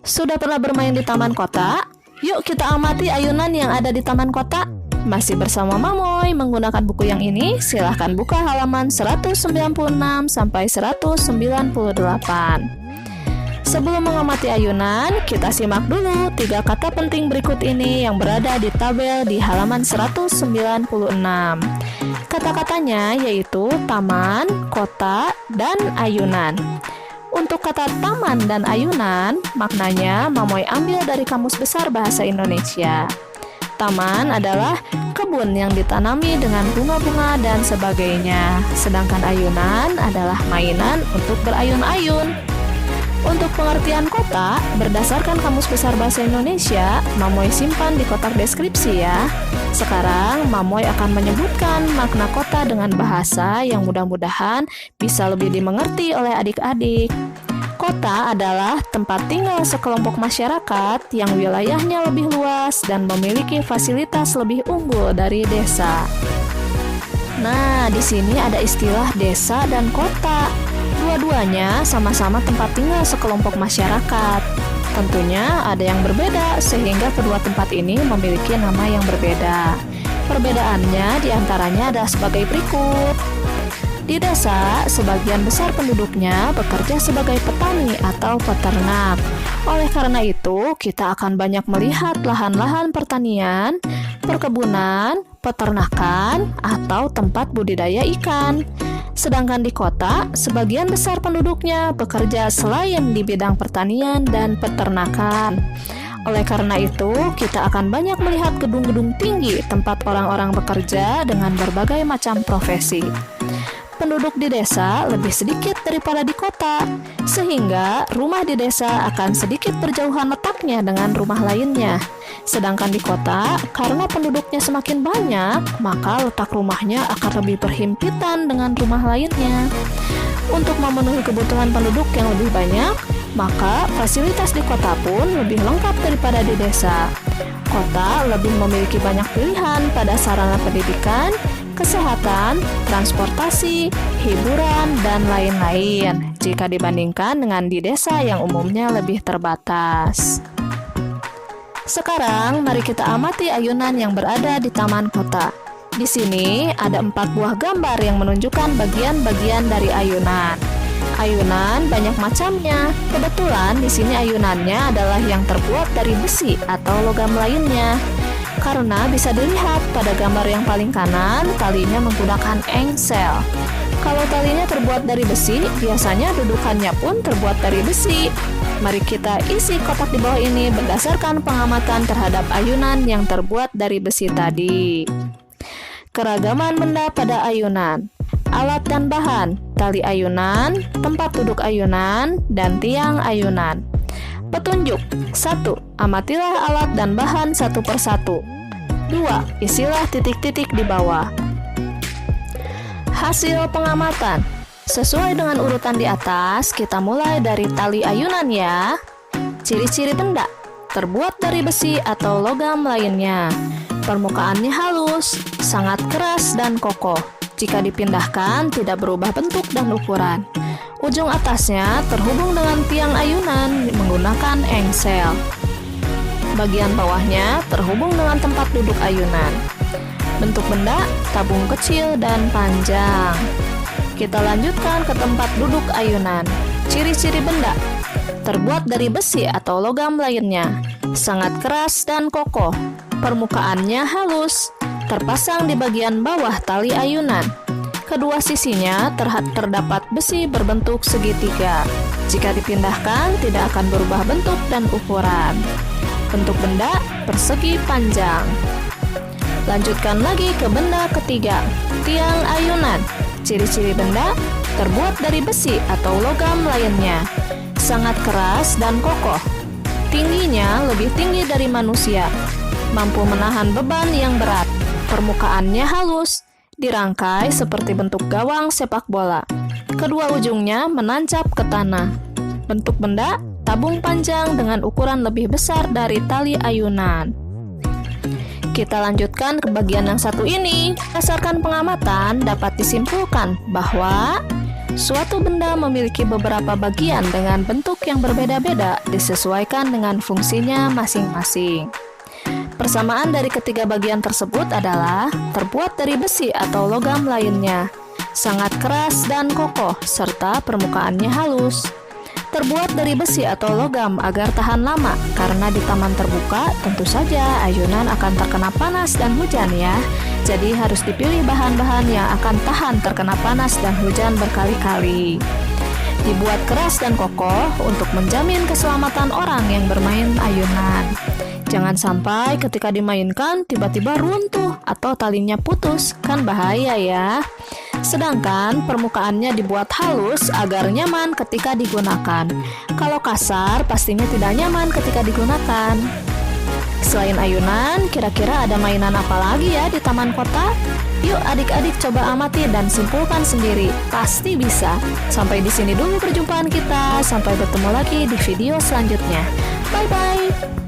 Sudah pernah bermain di taman kota? Yuk kita amati ayunan yang ada di taman kota. Masih bersama Mamoy menggunakan buku yang ini, silahkan buka halaman 196 sampai 198. Sebelum mengamati ayunan, kita simak dulu 3 kata penting berikut ini yang berada di tabel di halaman 196. Kata-katanya yaitu taman, kota, dan ayunan. Untuk kata taman dan ayunan, maknanya Mamoy ambil dari Kamus Besar Bahasa Indonesia. Taman adalah kebun yang ditanami dengan bunga-bunga dan sebagainya. Sedangkan ayunan adalah mainan untuk berayun-ayun. Untuk pengertian kota, berdasarkan Kamus Besar Bahasa Indonesia, Mamoy simpan di kotak deskripsi ya. Sekarang, Mamoy akan menyebutkan makna kota dengan bahasa yang mudah-mudahan bisa lebih dimengerti oleh adik-adik. Kota adalah tempat tinggal sekelompok masyarakat yang wilayahnya lebih luas dan memiliki fasilitas lebih unggul dari desa. Nah, di sini ada istilah desa dan kota. Dua-duanya sama-sama tempat tinggal sekelompok masyarakat. Tentunya ada yang berbeda sehingga kedua tempat ini memiliki nama yang berbeda. Perbedaannya diantaranya ada sebagai berikut. Di desa, sebagian besar penduduknya bekerja sebagai petani atau peternak. Oleh karena itu, kita akan banyak melihat lahan-lahan pertanian, perkebunan, peternakan, atau tempat budidaya ikan. Sedangkan di kota, sebagian besar penduduknya bekerja selain di bidang pertanian dan peternakan. Oleh karena itu, kita akan banyak melihat gedung-gedung tinggi tempat orang-orang bekerja dengan berbagai macam profesi. Penduduk di desa lebih sedikit daripada di kota, sehingga rumah di desa akan sedikit berjauhan letaknya dengan rumah lainnya. Sedangkan di kota, karena penduduknya semakin banyak, maka letak rumahnya akan lebih berhimpitan dengan rumah lainnya. Untuk memenuhi kebutuhan penduduk yang lebih banyak, maka fasilitas di kota pun lebih lengkap daripada di desa. Kota lebih memiliki banyak pilihan pada sarana pendidikan, kesehatan, transportasi, hiburan, dan lain-lain jika dibandingkan dengan di desa yang umumnya lebih terbatas. Sekarang, mari kita amati ayunan yang berada di taman kota. Di sini ada 4 buah gambar yang menunjukkan bagian-bagian dari ayunan. Ayunan banyak macamnya. Kebetulan di sini ayunannya adalah yang terbuat dari besi atau logam lainnya. Karena bisa dilihat pada gambar yang paling kanan, talinya menggunakan engsel. Kalau talinya terbuat dari besi, biasanya dudukannya pun terbuat dari besi. Mari kita isi kotak di bawah ini berdasarkan pengamatan terhadap ayunan yang terbuat dari besi tadi. Keragaman benda pada ayunan. Alat dan bahan, tali ayunan, tempat duduk ayunan, dan tiang ayunan. Petunjuk. 1. Amatilah alat dan bahan satu persatu. 2. Isilah titik-titik di bawah. Hasil pengamatan. Sesuai dengan urutan di atas, kita mulai dari tali ayunan ya. Ciri-ciri benda. Terbuat dari besi atau logam lainnya. Permukaannya halus, sangat keras dan kokoh. Jika dipindahkan, tidak berubah bentuk dan ukuran. Ujung atasnya terhubung dengan tiang ayunan menggunakan engsel. Bagian bawahnya terhubung dengan tempat duduk ayunan. Bentuk benda, tabung kecil dan panjang. Kita lanjutkan ke tempat duduk ayunan. Ciri-ciri benda. Terbuat dari besi atau logam lainnya. Sangat keras dan kokoh. Permukaannya halus. Terpasang di bagian bawah tali ayunan. Kedua sisinya terdapat besi berbentuk segitiga. Jika dipindahkan, tidak akan berubah bentuk dan ukuran. Bentuk benda persegi panjang. Lanjutkan lagi ke benda ketiga, tiang ayunan. Ciri-ciri benda terbuat dari besi atau logam lainnya. Sangat keras dan kokoh. Tingginya lebih tinggi dari manusia. Mampu menahan beban yang berat. Permukaannya halus, dirangkai seperti bentuk gawang sepak bola. Kedua ujungnya menancap ke tanah. Bentuk benda, tabung panjang dengan ukuran lebih besar dari tali ayunan. Kita lanjutkan ke bagian yang satu ini. Berdasarkan pengamatan, dapat disimpulkan bahwa Suatu benda memiliki beberapa bagian dengan bentuk yang berbeda-beda disesuaikan dengan fungsinya masing-masing. Persamaan dari ketiga bagian tersebut adalah terbuat dari besi atau logam lainnya, sangat keras dan kokoh, serta permukaannya halus. Terbuat dari besi atau logam agar tahan lama, karena di taman terbuka tentu saja ayunan akan terkena panas dan hujan ya. Jadi harus dipilih bahan-bahan yang akan tahan terkena panas dan hujan berkali-kali. Dibuat keras dan kokoh untuk menjamin keselamatan orang yang bermain ayunan. Jangan sampai ketika dimainkan tiba-tiba runtuh atau talinya putus, kan bahaya ya. Sedangkan permukaannya dibuat halus agar nyaman ketika digunakan. Kalau kasar pastinya tidak nyaman ketika digunakan. Selain ayunan, kira-kira ada mainan apa lagi ya di taman kota? Yuk adik-adik coba amati dan simpulkan sendiri. Pasti bisa. Sampai di sini dulu perjumpaan kita. Sampai bertemu lagi di video selanjutnya. Bye-bye.